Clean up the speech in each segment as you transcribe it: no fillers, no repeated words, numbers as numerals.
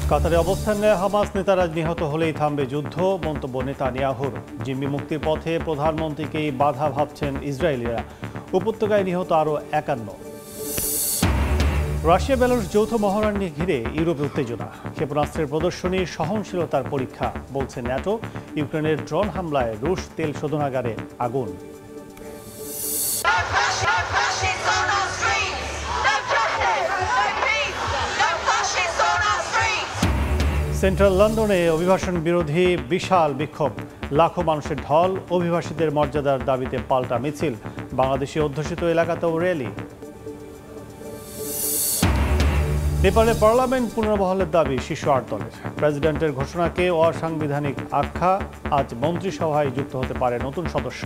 কাতারে অবস্থান নেয় হামাস নেতারা নিহত হলেই থামবে যুদ্ধ, মন্তব্য নেতানিয়াহুর। জিম্মি মুক্তির পথে প্রধানমন্ত্রীকেই বাধা ভাবছেন ইসরায়েলিরা। উপত্যকায় নিহত আরও 51। রাশিয়া বেলারুশ যৌথ মহড়াকে ঘিরে ইউরোপে উত্তেজনা। ক্ষেপণাস্ত্রের প্রদর্শনী সহনশীলতার পরীক্ষা, বলছে ন্যাটো। ইউক্রেনের ড্রোন হামলায় রুশ তেল শোধনাগারে আগুন। সেন্ট্রাল লন্ডনে অভিবাসন বিরোধী বিশাল বিক্ষোভ, লাখো মানুষের ঢল। অভিবাসীদের মর্যাদার দাবিতে পাল্টা মিছিল। বাংলাদেশি অধ্যুষিত এলাকাতেও র্যালি। নেপালে পার্লামেন্ট পুনর্বহালের দাবি শীর্ষ ৮ দলের। প্রেসিডেন্টের ঘোষণাকে অসাংবিধানিক আখ্যা। আজ মন্ত্রিসভায় যুক্ত হতে পারে নতুন সদস্য।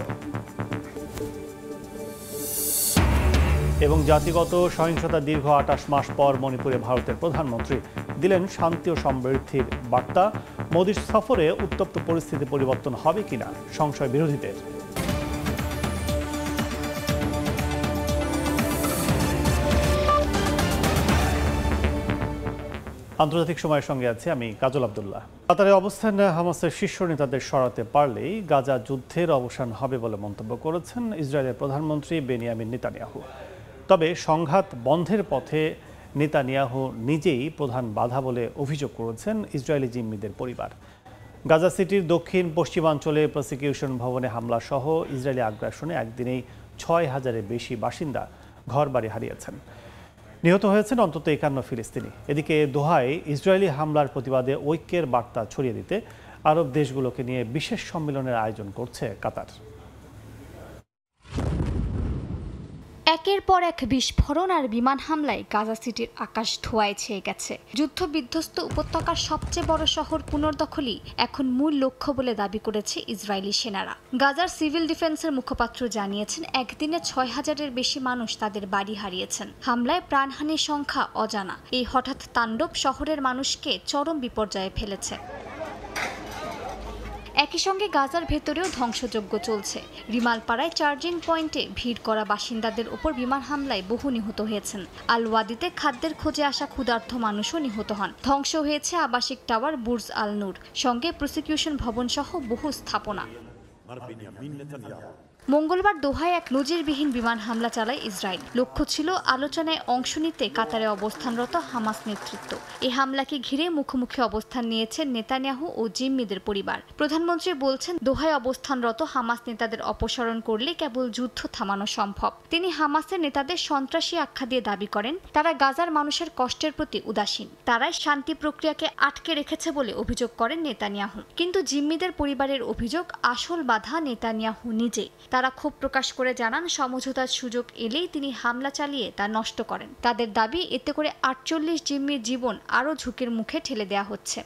এবং জাতিগত সহিংসতা দীর্ঘ ২৮ মাস পর মণিপুরে ভারতের প্রধানমন্ত্রী দিলেন শান্তি ও সমৃদ্ধির বার্তা। মোদির সফরে উত্তপ্ত পরিস্থিতি পরিবর্তন হবে কিনা সংশয় বিরোধীদের। আন্তর্জাতিক সময়ের সঙ্গে আছে আমি কাজল আব্দুল্লাহ। কাতারে অবস্থান হামাসের শীর্ষ নেতাদের সরাতে পারলেই গাজা যুদ্ধের অবসান হবে বলে মন্তব্য করেছেন ইসরায়েলের প্রধানমন্ত্রী বেনিয়ামিন নেতানিয়াহু। তবে সংঘাত বন্ধের পথে নেতানিয়াহু নিজেই প্রধান বাধা বলে অভিযোগ করেছেন ইসরায়েলি জিম্মিদের পরিবার। গাজা সিটির দক্ষিণ পশ্চিমাঞ্চলে প্রসিকিউশন ভবনে হামলা সহ ইসরায়েলি আগ্রাসনে একদিনেই ৬,০০০-এর বেশি বাসিন্দা ঘরবাড়ি হারিয়েছেন। নিহত হয়েছেন অন্তত ৫১ ফিলিস্তিনি। এদিকে দোহায় ইসরায়েলি হামলার প্রতিবাদে ঐক্যের বার্তা ছড়িয়ে দিতে আরব দেশগুলোকে নিয়ে বিশেষ সম্মেলনের আয়োজন করছে কাতার। একের পর এক বিস্ফোরণ আর বিমান হামলায় গাজা সিটির আকাশ ধোঁয়ায় ছেয়ে গেছে। যুদ্ধ বিধ্বস্ত উপত্যকার সবচেয়ে বড় শহর পুনর্দখলই এখন মূল লক্ষ্য বলে দাবি করেছে ইসরায়েলি সেনারা। গাজার সিভিল ডিফেন্সের মুখপাত্র জানিয়েছেন, একদিনে ৬,০০০-এর বেশি মানুষ তাদের বাড়ি হারিয়েছেন। হামলায় প্রাণহানির সংখ্যা অজানা। এই হঠাৎ তাণ্ডব শহরের মানুষকে চরম বিপর্যয়ে ফেলেছে। একই সঙ্গে গাজার ভেতরেও ধ্বংসযজ্ঞ চলছে। রিমালপাড়ায় চার্জিং পয়েন্টে ভিড় করা বাসিন্দাদের ওপর বিমান হামলায় বহু নিহত হয়েছেন। আল ওয়াদিতে খাদ্যের খোঁজে আসা ক্ষুধার্ত মানুষও নিহত হন। ধ্বংস হয়েছে আবাসিক টাওয়ার বুর্জ আল নূর, সঙ্গে প্রসিকিউশন ভবন সহ বহু স্থাপনা। মঙ্গলবার দোহায় এক নজিরবিহীন বিমান হামলা চালায় ইসরায়েল। লক্ষ্য ছিল আলোচনায় অংশ নিতে কাতারে অবস্থানরত হামাস নেতৃত্ব। এই হামলাকে ঘিরে মুখোমুখি অবস্থান নিয়েছেন নেতানিয়াহু ও জিম্মিদের পরিবার। প্রধানমন্ত্রী বলছেন, দোহায় অবস্থানরত হামাস নেতাদের অপসারণ করলে কেবল যুদ্ধ থামানো সম্ভব। তিনি হামাসের নেতাদের সন্ত্রাসী আখ্যা দিয়ে দাবি করেন, তারা গাজার মানুষের কষ্টের প্রতি উদাসীন। তারাই শান্তি প্রক্রিয়াকে আটকে রেখেছে বলে অভিযোগ করেন নেতানিয়াহু। কিন্তু জিম্মিদের পরিবারের অভিযোগ, আসল বাধা নেতানিয়াহু নিজে। তারা ক্ষোভ প্রকাশ করে জানান, সমঝোতার সুযোগ এলেই তিনি হামলা চালিয়ে তা নষ্ট করেন। তাদের দাবি, এতে করে ৪৮ জিম্মির জীবন আরও ঝুঁকির মুখে ঠেলে দেওয়া হচ্ছে।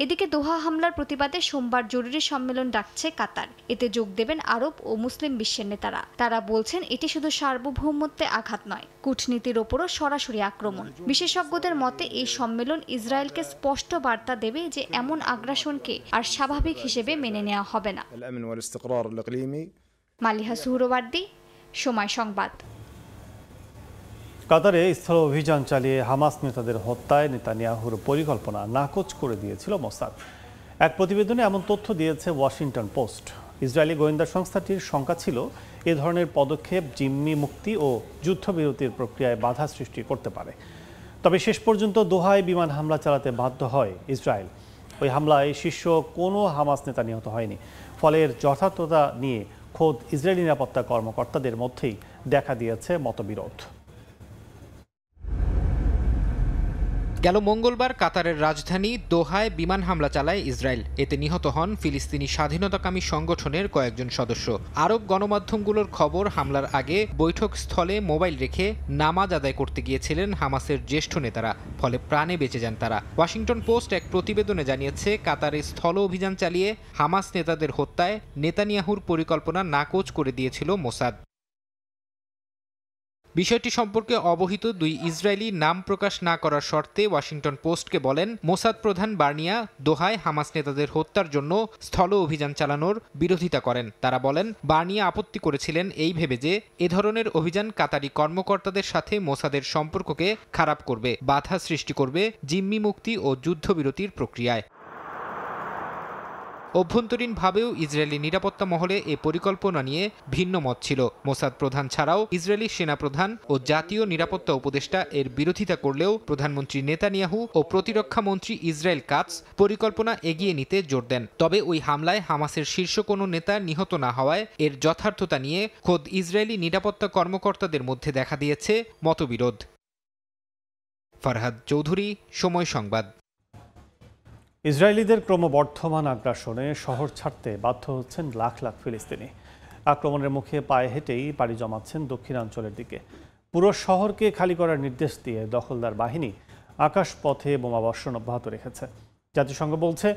এদিকে দোহা হামলার প্রতিবাদে সোমবার জরুরি সম্মেলন ডাকছে কাতার। এতে যোগ দেবেন আরব ও মুসলিম বিশ্বের নেতারা। তারা বলছেন, এটি শুধু সার্বভৌমত্বে আঘাত নয়, কূটনীতির ওপরও সরাসরি আক্রমণ। বিশেষজ্ঞদের মতে এই সম্মেলন ইসরায়েলকে স্পষ্ট বার্তা দেবে যে এমন আগ্রাসনকে আর স্বাভাবিক হিসেবে মেনে নেওয়া হবে না। মালিহা সুহরওয়ার্দী, সময় সংবাদ। কাতারে স্থল অভিযান চালিয়ে হামাস নেতাদের হত্যায় নেতানিয়াহুর পরিকল্পনা নাকচ করে দিয়েছিল মোসাদ। এক প্রতিবেদনে এমন তথ্য দিয়েছে ওয়াশিংটন পোস্ট। ইসরায়েলি গোয়েন্দা সংস্থাটির শঙ্কা ছিল, এ ধরনের পদক্ষেপ জিম্মি মুক্তি ও যুদ্ধবিরতির প্রক্রিয়ায় বাধা সৃষ্টি করতে পারে। তবে শেষ পর্যন্ত দোহায় বিমান হামলা চালাতে বাধ্য হয় ইসরায়েল। ওই হামলায় শীর্ষ কোনো হামাস নেতা নিহত হয়নি। ফলে এর যথার্থতা নিয়ে খোদ ইসরায়েলি নিরাপত্তা কর্মকর্তাদের মধ্যেই দেখা দিয়েছে মতবিরোধ। গেল মঙ্গলবার কাতারের রাজধানী দোহায় বিমান হামলা চালায় ইসরায়েল। এতে নিহত হন ফিলিস্তিনি স্বাধীনতাকামী সংগঠনের কয়েকজন সদস্য। আরব গণমাধ্যমগুলোর খবর, হামলার আগে বৈঠক স্থলে মোবাইল রেখে নামাজ আদায় করতে গিয়েছিলেন হামাসের জ্যেষ্ঠ নেতারা। ফলে প্রাণে বেঁচে যান তারা। ওয়াশিংটন পোস্ট এক প্রতিবেদনে জানিয়েছে, কাতারে স্থল অভিযান চালিয়ে হামাস নেতাদের হত্যায় নেতানিয়াহুর পরিকল্পনা নাকচ করে দিয়েছিল মোসাদ। বিষয়টি সম্পর্কে অবহিত দুই ইসরায়েলি নাম প্রকাশ না করার শর্তে ওয়াশিংটন পোস্টকে বলেন, মোসাদ প্রধান বার্নিয়া দোহায় হামাস নেতাদের হত্যার জন্য স্থল অভিযান চালানোর বিরোধিতা করেন। তারা বলেন, বার্নিয়া আপত্তি করেছিলেন এই ভেবে যে এ ধরনের অভিযান কাতারি কর্মকর্তাদের সাথে মোসাদের সম্পর্ককে খারাপ করবে, বাধা সৃষ্টি করবে জিম্মি মুক্তি ও যুদ্ধবিরতির প্রক্রিয়ায়। অভ্যন্তরীণভাবেও ইসরায়েলি নিরাপত্তা মহলে এ পরিকল্পনা নিয়ে ভিন্ন মত ছিল। মোসাদ প্রধান ছাড়াও ইসরায়েলি সেনাপ্রধান ও জাতীয় নিরাপত্তা উপদেষ্টা এর বিরোধিতা করলেও প্রধানমন্ত্রী নেতানিয়াহু ও প্রতিরক্ষা মন্ত্রী ইসরায়েল কাটস পরিকল্পনা এগিয়ে নিতে জোর দেন। তবে ওই হামলায় হামাসের শীর্ষ কোনো নেতা নিহত না হওয়ায় এর যথার্থতা নিয়ে খোদ ইসরায়েলি নিরাপত্তা কর্মকর্তাদের মধ্যে দেখা দিয়েছে মতবিরোধ। ফারহাদ চৌধুরী, সময় সংবাদ। ইসরায়েলিদের ক্রমবর্ধমান আগ্রাসনে শহর ছাড়তে বাধ্য হচ্ছেন লাখ লাখ ফিলিস্তিনি। আক্রমণের মুখে পায়ে হেঁটেই পাড়ি জমাচ্ছেন দক্ষিণাঞ্চলের দিকে। পুরো শহরকে খালি করার নির্দেশ দিয়ে দখলদার বাহিনী আকাশপথে বোমাবর্ষণ অব্যাহত রেখেছে। জাতিসংঘ বলছে,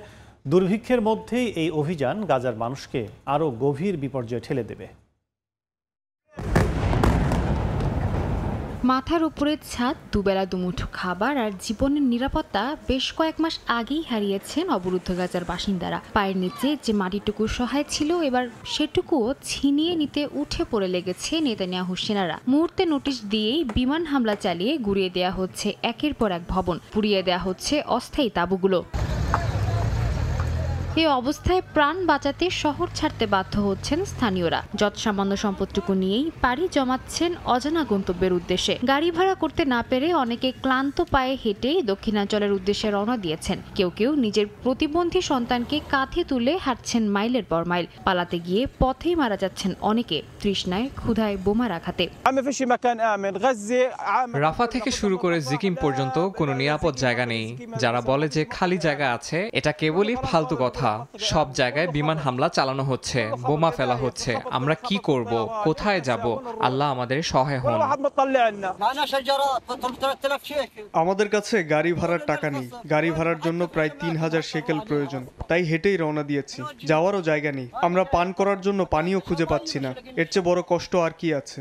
দুর্ভিক্ষের মধ্যেই এই অভিযান গাজার মানুষকে আরও গভীর বিপর্যয়ে ঠেলে দেবে। মাথার উপরে ছাদ, দুবেলা দুমুঠো খাবার আর জীবনের নিরাপত্তা বেশ কয়েক মাস আগেই হারিয়েছেন অবরুদ্ধ গাজার বাসিন্দারা। পায়ের নিচে যে মাটিটুকু সহায় ছিল, এবার সেটুকুও ছিনিয়ে নিতে উঠে পড়ে লেগেছে নেতানিয়াহু সেনারা। মুহূর্তে নোটিশ দিয়েই বিমান হামলা চালিয়ে গুঁড়িয়ে দেয়া হচ্ছে একের পর এক ভবন, পুড়িয়ে দেয়া হচ্ছে অস্থায়ী তাঁবুগুলো। এই অবস্থায় প্রাণ বাঁচাতে শহর ছাড়তে বাধ্য হচ্ছেন স্থানীয়রা। যৎসামান্য সম্পদটুকু নিয়েই পাড়ি জমাচ্ছেন অজানা গন্তব্যের উদ্দেশ্যে। গাড়ি ভাড়া করতে না পেরে অনেকে ক্লান্ত পায়ে হেঁটেই দক্ষিণাঞ্চলের উদ্দেশ্যে রওনা দিয়েছেন। কেউ কেউ নিজের প্রতিবন্ধী সন্তানকে কাঁধে তুলে হাঁটছেন মাইলের পর মাইল। পালাতে গিয়ে পথেই মারা যাচ্ছেন অনেকে, তৃষ্ণায়, ক্ষুধায়, বোমার আঘাতে। রাফা থেকে শুরু করে জিকিম পর্যন্ত কোনো নিরাপদ জায়গা নেই। যারা বলে যে খালি জায়গা আছে, এটা কেবলই ফালতু কথা। সব জায়গায় বিমান হামলা চালানো হচ্ছে, বোমা ফেলা হচ্ছে। আমরা কি করব? কোথায় যাব? আল্লাহ আমাদের সহায় হন। আমাদের কাছে গাড়ি ভাড়ার টাকা নেই। গাড়ি ভাড়ার জন্য প্রায় 3000 শেকেল প্রয়োজন, তাই হেঁটেই রওনা দিয়েছি। যাওয়ারও জায়গা নেই। আমরা পান করার জন্য পানিও খুঁজে পাচ্ছি না। এর চেয়ে বড় কষ্ট আর কি আছে?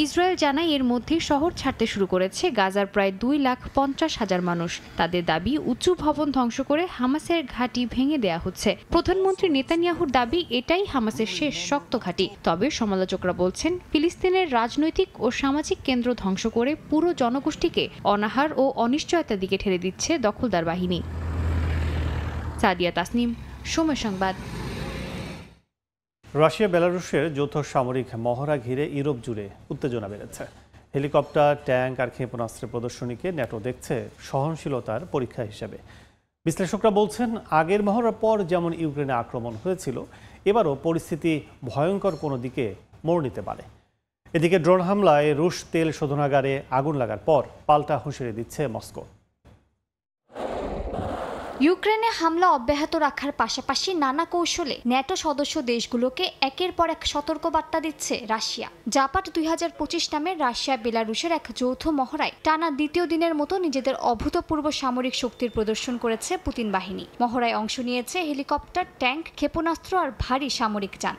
ইসরায়েল জানায় এর মধ্যে শহর ছাড়তে শুরু করেছে গাজার প্রায় 2,50,000 মানুষ। তাদের দাবি, উঁচু ভবন ধ্বংস করে হামাসের ঘাঁটি ভেঙে দেয়া হচ্ছে। প্রধানমন্ত্রী নেতানিয়াহুর দাবি, এটাই হামাসের শেষ শক্ত ঘাঁটি। তবে সমালোচকরা বলছেন, ফিলিস্তিনের রাজনৈতিক ও সামাজিক কেন্দ্র ধ্বংস করে পুরো জনগোষ্ঠীকে অনাহার ও অনিশ্চয়তার দিকে ঠেলে দিচ্ছে দখলদার বাহিনী। সাদিয়া তাসনিম, সময় সংবাদ। রাশিয়া বেলারুশের যৌথ সামরিক মহড়া ঘিরে ইউরোপ জুড়ে উত্তেজনা বেড়েছে। হেলিকপ্টার, ট্যাঙ্ক আর ক্ষেপণাস্ত্রের প্রদর্শনীকে ন্যাটো দেখছে সহনশীলতার পরীক্ষা হিসেবে। বিশ্লেষকরা বলছেন, আগের মহড়ার পর যেমন ইউক্রেনে আক্রমণ হয়েছিল, এবারও পরিস্থিতি ভয়ঙ্কর কোনো দিকে মোড় নিতে পারে। এদিকে ড্রোন হামলায় রুশ তেল শোধনাগারে আগুন লাগার পর পাল্টা হুঁশিয়ারি দিচ্ছে মস্কো। ইউক্রেনে হামলা অব্যাহত রাখার পাশাপাশি নানা কৌশলে ন্যাটো সদস্য দেশগুলোকে একের পর এক সতর্কবার্তা দিচ্ছে রাশিয়া। জাপাট 2025 নামে রাশিয়া বেলারুশের এক যৌথ মহড়ায় টানা দ্বিতীয় দিনের মতো নিজেদের অভূতপূর্ব সামরিক শক্তির প্রদর্শন করেছে পুতিন বাহিনী। মহড়ায় অংশ নিয়েছে হেলিকপ্টার, ট্যাঙ্ক, ক্ষেপণাস্ত্র আর ভারী সামরিক যান।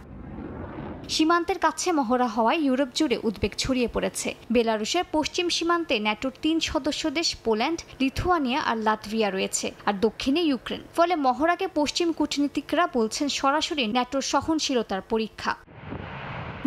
সীমান্তের কাছে মহড়া হওয়ায় ইউরোপ জুড়ে উদ্বেগ ছড়িয়ে পড়েছে। বেলারুশের পশ্চিম সীমান্তে ন্যাটোর 3 সদস্য দেশ পোল্যান্ড, লিথুয়ানিয়া আর লাতভিয়া রয়েছে, আর দক্ষিণে ইউক্রেন। ফলে মহড়াকে পশ্চিম কূটনীতিকরা বলছেন সরাসরি ন্যাটোর সহনশীলতার পরীক্ষা।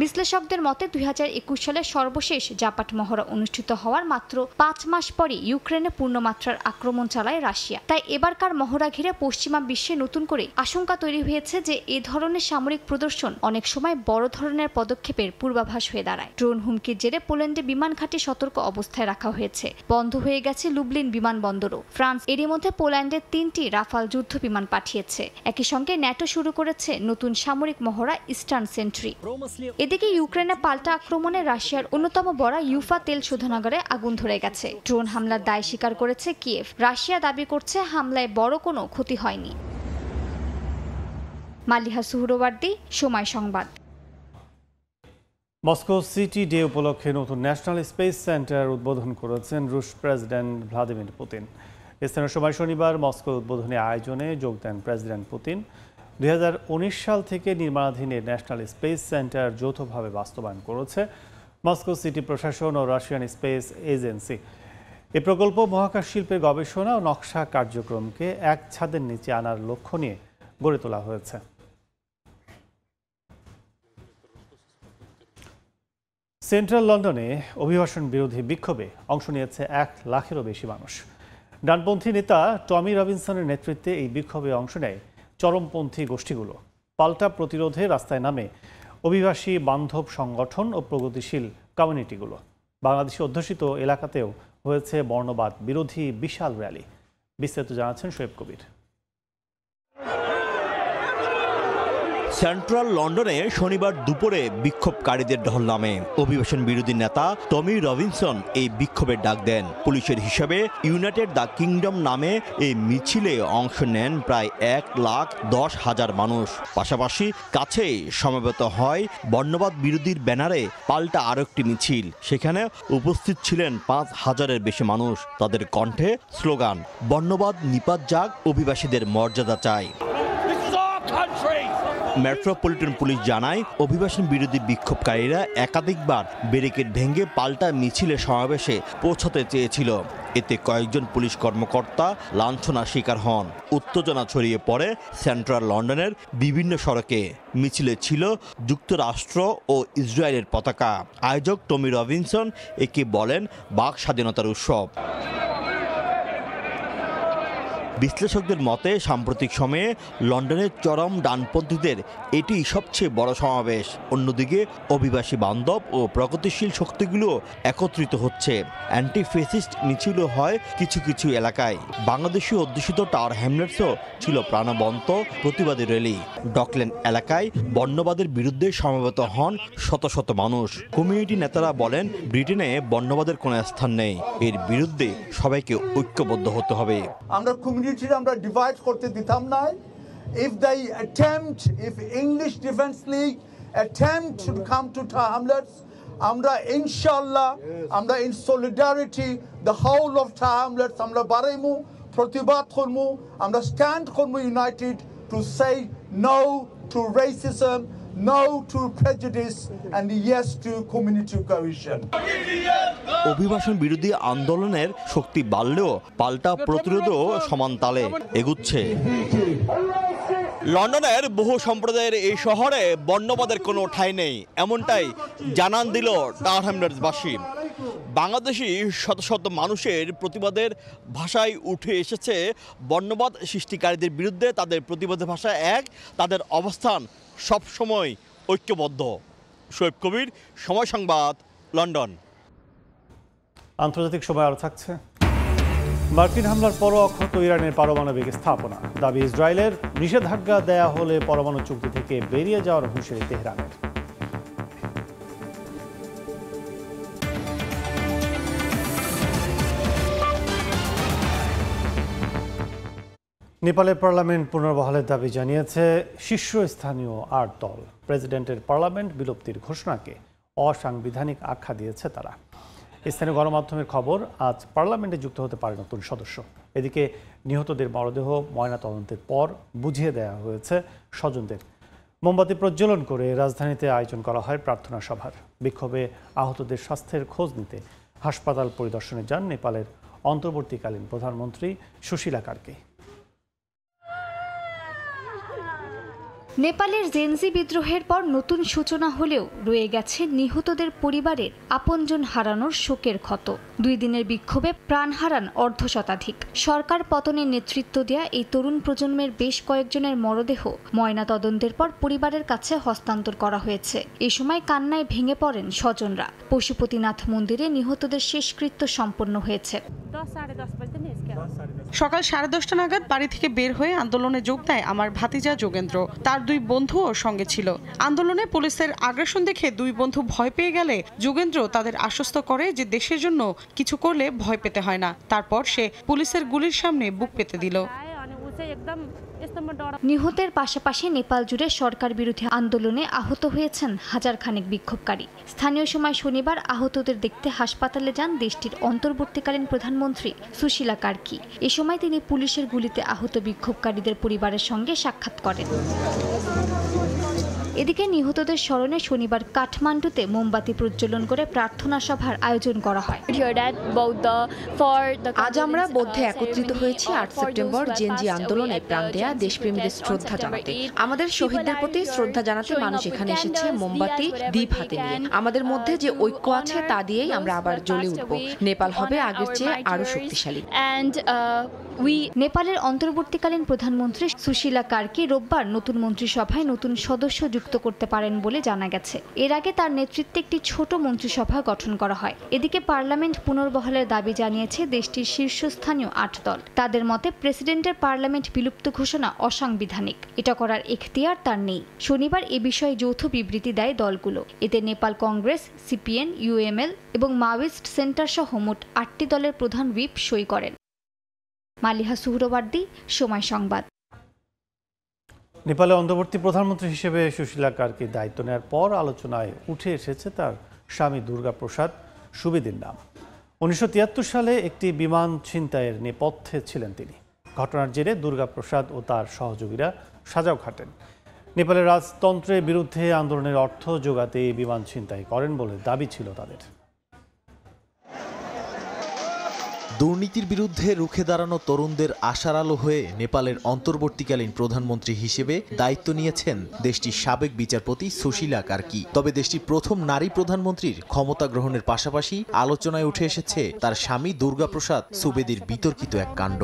বিশ্লেষকদের মতে 2021 সালে সর্বশেষ জাপাট মহড়া অনুষ্ঠিত হওয়ার মাত্র 5 মাস পরে ইউক্রেনে পূর্ণমাত্রার আক্রমণ চালায় রাশিয়া। তাই এবারকার মহড়া ঘিরে পশ্চিমা বিশ্বে নতুন করে আশঙ্কা তৈরি হয়েছে যে এ ধরনের সামরিক প্রদর্শন অনেক সময় বড় ধরনের পদক্ষেপের পূর্বাভাস হয়ে দাঁড়ায়। ড্রোন হুমকির জেরে পোল্যান্ডে বিমান ঘাঁটি সতর্ক অবস্থায় রাখা হয়েছে। বন্ধ হয়ে গেছে লুবলিন বিমানবন্দরও। ফ্রান্স এরই মধ্যে পোল্যান্ডে 3টি রাফাল যুদ্ধ বিমান পাঠিয়েছে। একই সঙ্গে ন্যাটো শুরু করেছে নতুন সামরিক মহড়া ইস্টার্ন সেন্ট্রি। এদিকে ইউক্রেনে পাল্টা আক্রমণে রাশিয়ার অন্যতম বড় ইউফা তেল শোধনাগারে আগুন ধরে গেছে। ড্রোন হামলার দায় স্বীকার করেছে কিয়েভ। রাশিয়া দাবি করছে হামলায় বড় কোনো ক্ষতি হয়নি। মালিহা সুহরওয়ার্দী, সময় সংবাদ। মস্কো সিটি ডে উপলক্ষে নতুন ন্যাশনাল স্পেস সেন্টার উদ্বোধন করেছেন রুশ প্রেসিডেন্ট ভ্লাদিমির পুতিন। স্থানীয় সময় শনিবার মস্কো উদ্বোধনী আয়োজনে যোগ দেন প্রেসিডেন্ট পুতিন। 2019 সাল থেকে নির্মাণাধীন ন্যাশনাল স্পেস সেন্টার যৌথভাবে বাস্তবায়ন করেছে মস্কো সিটি প্রশাসন ও রাশিয়ান স্পেস এজেন্সি। এই প্রকল্প মহাকাশ শিল্পের গবেষণা ও নকশা কার্যক্রমকে এক ছাদের নিচে আনার লক্ষ্য নিয়ে গড়ে তোলা হয়েছে। সেন্ট্রাল লন্ডনে অভিবাসন বিরোধী বিক্ষোভে অংশ নিয়েছে 1 লাখেরও বেশি মানুষ। ডানপন্থী নেতা টমি রবিনসনের নেতৃত্বে এই বিক্ষোভে অংশ নেয় চরমপন্থী গোষ্ঠীগুলো। পাল্টা প্রতিরোধে রাস্তায় নামে অভিবাসী বান্ধব সংগঠন ও প্রগতিশীল কমিউনিটিগুলো। বাংলাদেশে অধ্যুষিত এলাকাতেও হয়েছে বর্ণবাদ বিরোধী বিশাল র্যালি। বিস্তারিত জানাচ্ছেন শোয়েব কবির। সেন্ট্রাল লন্ডনে শনিবার দুপুরে বিক্ষোভকারীদের ঢল নামে। অভিবাসন বিরোধী নেতা টমি রবিনসন এই বিক্ষোভের ডাক দেন। পুলিশের হিসাবে ইউনাইটেড দ্য কিংডম নামে এই মিছিলে অংশ নেন প্রায় 1,10,000 মানুষ। পাশাপাশি কাছেই সমবেত হয় বর্ণবাদ বিরোধীর ব্যানারে পাল্টা আরেকটি মিছিল। সেখানে উপস্থিত ছিলেন 5,000-এর বেশি মানুষ। তাদের কণ্ঠে স্লোগান, বর্ণবাদ নিপাত যাক, অভিবাসীদের মর্যাদা চাই। মেট্রোপলিটন পুলিশ জানায়, অভিবাসন বিরোধী বিক্ষোভকারীরা একাধিকবার ব্যারিকেড ভেঙে পাল্টা মিছিলে সমাবেশে পৌঁছতে চেয়েছিল। এতে কয়েকজন পুলিশ কর্মকর্তা লাঞ্ছনার শিকার হন। উত্তেজনা ছড়িয়ে পড়ে সেন্ট্রাল লন্ডনের বিভিন্ন সড়কে। মিছিলে ছিল যুক্তরাষ্ট্র ও ইসরায়েলের পতাকা। আয়োজক টমি রবিনসন একে বলেন বাক স্বাধীনতার উৎসব। বিশ্লেষকদের মতে সাম্প্রতিক সময়ে লন্ডনের চরম ডানপন্থীদের এটি সবচেয়ে বড় সমাবেশ। অন্যদিকে অভিবাসী বান্ধব ও প্রগতিশীল শক্তিগুলো একত্রিত হচ্ছে। অ্যান্টি ফেসিস্ট মিছিলও হয় কিছু কিছু এলাকায়। বাংলাদেশি অধ্যুষিত টাওয়ার হ্যামলেটসও ছিল প্রাণবন্ত প্রতিবাদী র্যালি। ডকল্যান্ড এলাকায় বর্ণবাদের বিরুদ্ধে সমবেত হন শত শত মানুষ। কমিউনিটি নেতারা বলেন, ব্রিটেনে বর্ণবাদের কোনো স্থান নেই। এর বিরুদ্ধে সবাইকে ঐক্যবদ্ধ হতে হবে। আমরা ডিভাইড করতে দিতাম না। if English Defence League attempt to come to Tower Hamlets, আমরা ইনশাআল্লাহ আমরা in solidarity the whole of Tower Hamlets আমরা বাড়াইমু, প্রতিবাদ করমু, আমরা স্ট্যান্ড করমু United to say no to racism, no to prejudice and yes to community cohesion. অভিবাসন বিরোধী আন্দোলনের শক্তি বাড়লেও পাল্টা প্রতিরোধও সমান তালে এগুচ্ছে। লন্ডনের বহু সম্প্রদায়ের এই শহরে বর্ণবাদের কোনো ঠাঁই নেই, এমনটাই জানান দিল টাওয়ার হ্যামলেটসবাসী। বাংলাদেশি শত শত মানুষের প্রতিবাদের ভাষায় উঠে এসেছে বর্ণবাদ সৃষ্টিকারীদের বিরুদ্ধে। তাদের প্রতিবাদের ভাষা এক, তাদের অবস্থান সবসময় ঐক্যবদ্ধ। শোয়েব কবির, সময় সংবাদ, লন্ডন। আন্তর্জাতিক সময় আরও থাকছে। মার্কিন হামলার পরও অক্ষত ইরানের পারমাণবিক স্থাপনা। দাবি ইসরায়েলের, নিষেধাজ্ঞা দেয়া হলে পরমাণু চুক্তি থেকে বেরিয়ে যাওয়ার হুঁশিয়ারি তেহরানের। নেপালের পার্লামেন্ট পুনর্বহালের দাবি জানিয়েছে শীর্ষস্থানীয় 8 দল। প্রেসিডেন্টের পার্লামেন্ট বিলুপ্তির ঘোষণাকে অসাংবিধানিক আখ্যা দিয়েছে তারা। স্থানীয় গণমাধ্যমের খবর, আজ পার্লামেন্টে যুক্ত হতে পারে নতুন সদস্য। এদিকে নিহতদের মরদেহ ময়নাতদন্তের পর বুঝিয়ে দেওয়া হয়েছে স্বজনদের। মোমবাতি প্রজ্বলন করে রাজধানীতে আয়োজন করা হয় প্রার্থনা সভার। বিক্ষোভে আহতদের স্বাস্থ্যের খোঁজ নিতে হাসপাতাল পরিদর্শনে যান নেপালের অন্তর্বর্তীকালীন প্রধানমন্ত্রী সুশীলা কার্কি। নেপালের জেনজি বিদ্রোহের পর নতুন সূচনা হলেও রয়ে গেছে নিহতদের পরিবারের আপনজন হারানোর শোকের ক্ষত। 2 দিনের বিক্ষোভে প্রাণ হারান অর্ধশতাধিক। সরকার পতনের নেতৃত্ব দেয়া এই তরুণ প্রজন্মের বেশ কয়েকজনের মরদেহ ময়না তদন্তের পর পরিবারের কাছে হস্তান্তর করা হয়েছে। এ সময় কান্নায় ভেঙে পড়েন স্বজনরা। পশুপতিনাথ মন্দিরে নিহতদের শেষকৃত্য সম্পন্ন হয়েছে। সকাল 10:30 নাগাদ বাড়ি থেকে বের হয়ে আন্দোলনে যোগ দেয় আমার ভাতিজা যোগেন্দ্র। তার 2 বন্ধুও সঙ্গে ছিল। আন্দোলনে পুলিশের আগ্রাসন দেখে 2 বন্ধু ভয় পেয়ে গেলে যোগেন্দ্র তাদের আশ্বস্ত করে যে দেশের জন্য কিছু করলে ভয় পেতে হয় না। তারপর সে পুলিশের গুলির সামনে বুক পেতে দিল। নিহতের পাশাপাশি নেপাল জুড়ে সরকার বিরোধী আন্দোলনে আহত হয়েছেন হাজার খানেক বিক্ষোভকারী। স্থানীয় সময় শনিবার আহতদের দেখতে হাসপাতালে যান দেশটির অন্তর্বর্তীকালীন প্রধানমন্ত্রী সুশীলা কার্কি। এ সময় তিনি পুলিশের গুলিতে আহত বিক্ষোভকারীদের পরিবারের সঙ্গে সাক্ষাৎ করেন। এদিকে নিহতদের স্মরণে শনিবার কাঠমান্ডুতে মোমবাতি প্রজ্বলন করে প্রার্থনা সভার আয়োজন করা হয়। আজ আমরা বৌদ্ধে একত্রিত হয়েছি 8 সেপ্টেম্বর জেনজি আন্দোলনে প্রাণ দেয়া দেশপ্রেমীদের শ্রদ্ধা জানাতে। আমাদের শহীদদের প্রতি শ্রদ্ধা জানাতে মানুষ এখানে এসেছে মোমবাতি দ্বীপ হাতে নিয়ে। আমাদের মধ্যে যে ঐক্য আছে তা দিয়েই আমরা আবার জ্বলে উঠব। নেপাল হবে আগের চেয়ে আরো শক্তিশালী। নেপালের অন্তর্বর্তীকালীন প্রধানমন্ত্রী সুশীলা কার্কি রোববার নতুন মন্ত্রিসভায় নতুন সদস্য যুক্ত করতে পারেন বলে জানা গেছে। এর আগে তার নেতৃত্বে একটি ছোট মন্ত্রিসভা গঠন করা হয়। এদিকে পার্লামেন্ট পুনর্বহালের দাবি জানিয়েছে দেশটির শীর্ষস্থানীয় 8 দল। তাদের মতে প্রেসিডেন্টের পার্লামেন্ট বিলুপ্ত ঘোষণা অসাংবিধানিক। এটা করার এখতিয়ার তার নেই। শনিবার এ বিষয়ে যৌথ বিবৃতি দেয় দলগুলো। এতে নেপাল কংগ্রেস, সিপিএন, ইউএমএল এবং মাওয়িস্ট সেন্টার সহ মোট 8টি দলের প্রধান হুইপ সই করেন। মালিহা সুহরওয়ার্দী, সময় সংবাদ। নেপালে অন্তর্বর্তী প্রধানমন্ত্রী হিসেবে সুশীলা কার্কি দায়িত্ব নেওয়ার পর আলোচনায় উঠে এসেছে তার স্বামী দুর্গা প্রসাদ সুবেদীর নাম। 1973 সালে একটি বিমান ছিনতাইয়ের নেপথ্যে ছিলেন তিনি। ঘটনার জেরে দুর্গা প্রসাদ ও তার সহযোগীরা সাজাও খাটেন। নেপালের রাজতন্ত্রের বিরুদ্ধে আন্দোলনের অর্থ জোগাতে এই বিমান ছিনতাই করেন বলে দাবি ছিল তাদের। দুর্নীতির বিরুদ্ধে রুখে দাঁড়ানো তরুণদের আশার আলো হয়ে নেপালের অন্তর্বর্তীকালীন প্রধানমন্ত্রী হিসেবে দায়িত্ব নিয়েছেন দেশটির সাবেক বিচারপতি সুশীলা কার্কি। তবে দেশটির প্রথম নারী প্রধানমন্ত্রীর ক্ষমতা গ্রহণের পাশাপাশি আলোচনায় উঠে এসেছে তার স্বামী দুর্গা প্রসাদ সুবেদীর বিতর্কিত এক কাণ্ড।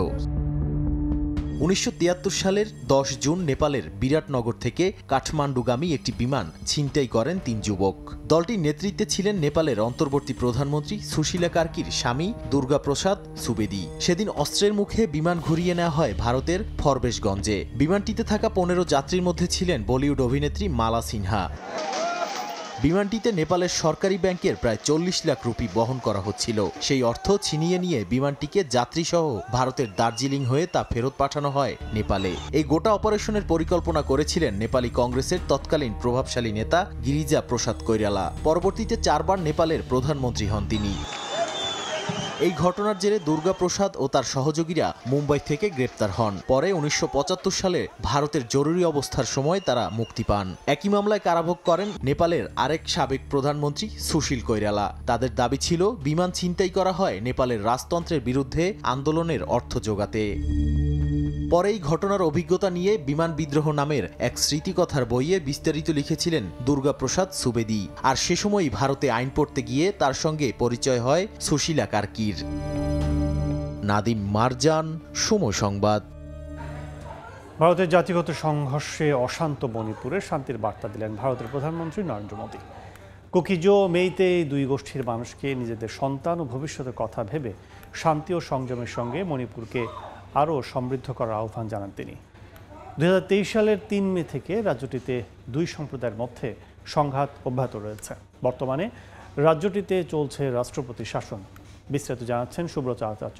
1973 সালের 10 জুন নেপালের বিরাটনগর থেকে কাঠমান্ডুগামী একটি বিমান ছিনতাই করেন 3 যুবক। দলটির নেতৃত্বে ছিলেন নেপালের অন্তর্বর্তী প্রধানমন্ত্রী সুশীলা কার্কির স্বামী দুর্গা প্রসাদ সুবেদী। সেদিন অস্ত্রের মুখে বিমান ঘুরিয়ে নেওয়া হয় ভারতের ফরবেশগঞ্জে। বিমানটিতে থাকা 15 যাত্রীর মধ্যে ছিলেন বলিউড অভিনেত্রী মালা সিনহা। বিমানটিতে নেপালের সরকারি ব্যাংকের প্রায় 40 লাখ রুপি বহন করা হচ্ছিল। সেই অর্থ ছিনিয়ে নিয়ে বিমানটিকে যাত্রীসহ ভারতের দার্জিলিং হয়ে তা ফেরত পাঠানো হয় নেপালে। এই গোটা অপারেশনের পরিকল্পনা করেছিলেন নেপালি কংগ্রেসের তৎকালীন প্রভাবশালী নেতা গিরিজা প্রসাদ কৈরালা। পরবর্তীতে 4 বার নেপালের প্রধানমন্ত্রী হন তিনি। এই ঘটনার জেরে দুর্গা প্রসাদ ও তার সহযোগীরা মুম্বাই থেকে গ্রেপ্তার হন। পরে 1975 সালে ভারতের জরুরি অবস্থার সময় তারা মুক্তি পান। একই মামলায় কারাভোগ করেন নেপালের আরেক সাবেক প্রধানমন্ত্রী সুশীল কৈরালা। তাদের দাবি ছিল বিমান ছিনতাই করা হয় নেপালের রাজতন্ত্রের বিরুদ্ধে আন্দোলনের অর্থ জোগাতে। পরে এই ঘটনার অভিজ্ঞতা নিয়ে বিমান বিদ্রোহ নামের এক স্মৃতিকথার বইয়ে বিস্তারিত লিখেছিলেন দুর্গা প্রসাদ সুবেদী। আর সে সময়ই ভারতে আইন পড়তে গিয়ে তার সঙ্গে পরিচয় হয় সুশীলা কার্কির। নাদিম মারজান, সময় সংবাদ। ভারতের জাতিগত সংঘর্ষে অশান্ত মণিপুরে শান্তির বার্তা দিলেন ভারতের প্রধানমন্ত্রী নরেন্দ্র মোদী। কুকিজো মেইতে এই দুই গোষ্ঠীর মানুষকে নিজেদের সন্তান ও ভবিষ্যতের কথা ভেবে শান্তি ও সংযমের সঙ্গে মণিপুরকে আরও সমৃদ্ধ করার আহ্বান জানান তিনি। 2023 সালের 3 মে থেকে রাজ্যটিতে দুই সম্প্রদায়ের মধ্যে সংঘাত অব্যাহত রয়েছে। বর্তমানে রাজ্যটিতে চলছে রাষ্ট্রপতি শাসন। বিস্তারিত জানাচ্ছেন সুব্রত আচার্য।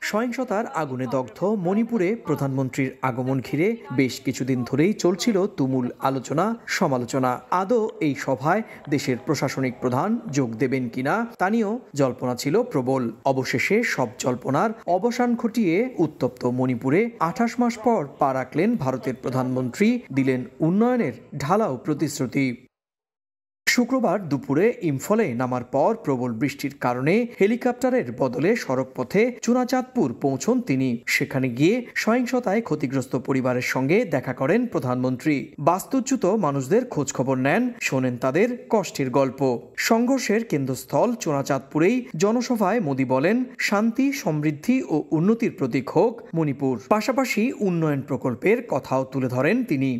সহিংসতার আগুনে দগ্ধ মণিপুরে প্রধানমন্ত্রীর আগমন ঘিরে বেশ কিছুদিন ধরেই চলছিল তুমুল আলোচনা সমালোচনা। আদৌ এই সভায় দেশের প্রশাসনিক প্রধান যোগ দেবেন কিনা তা নিয়েও জল্পনা ছিল প্রবল। অবশেষে সব জল্পনার অবসান ঘটিয়ে উত্তপ্ত মণিপুরে 28 মাস পর পা রাখলেন ভারতের প্রধানমন্ত্রী, দিলেন উন্নয়নের ঢালাও প্রতিশ্রুতি। শুক্রবার দুপুরে ইম্ফলে নামার পর প্রবল বৃষ্টির কারণে হেলিকপ্টারের বদলে সড়কপথে চুনাচাঁদপুর পৌঁছন তিনি। সেখানে গিয়ে সহিংসতায় ক্ষতিগ্রস্ত পরিবারের সঙ্গে দেখা করেন প্রধানমন্ত্রী। বাস্তুচ্যুত মানুষদের খোঁজখবর নেন, শোনেন তাদের কষ্টের গল্প। সংঘর্ষের কেন্দ্রস্থল চুনাচাঁদপুরেই জনসভায় মোদী বলেন, শান্তি, সমৃদ্ধি ও উন্নতির প্রতীক হোক মণিপুর। পাশাপাশি উন্নয়ন প্রকল্পের কথাও তুলে ধরেন তিনি।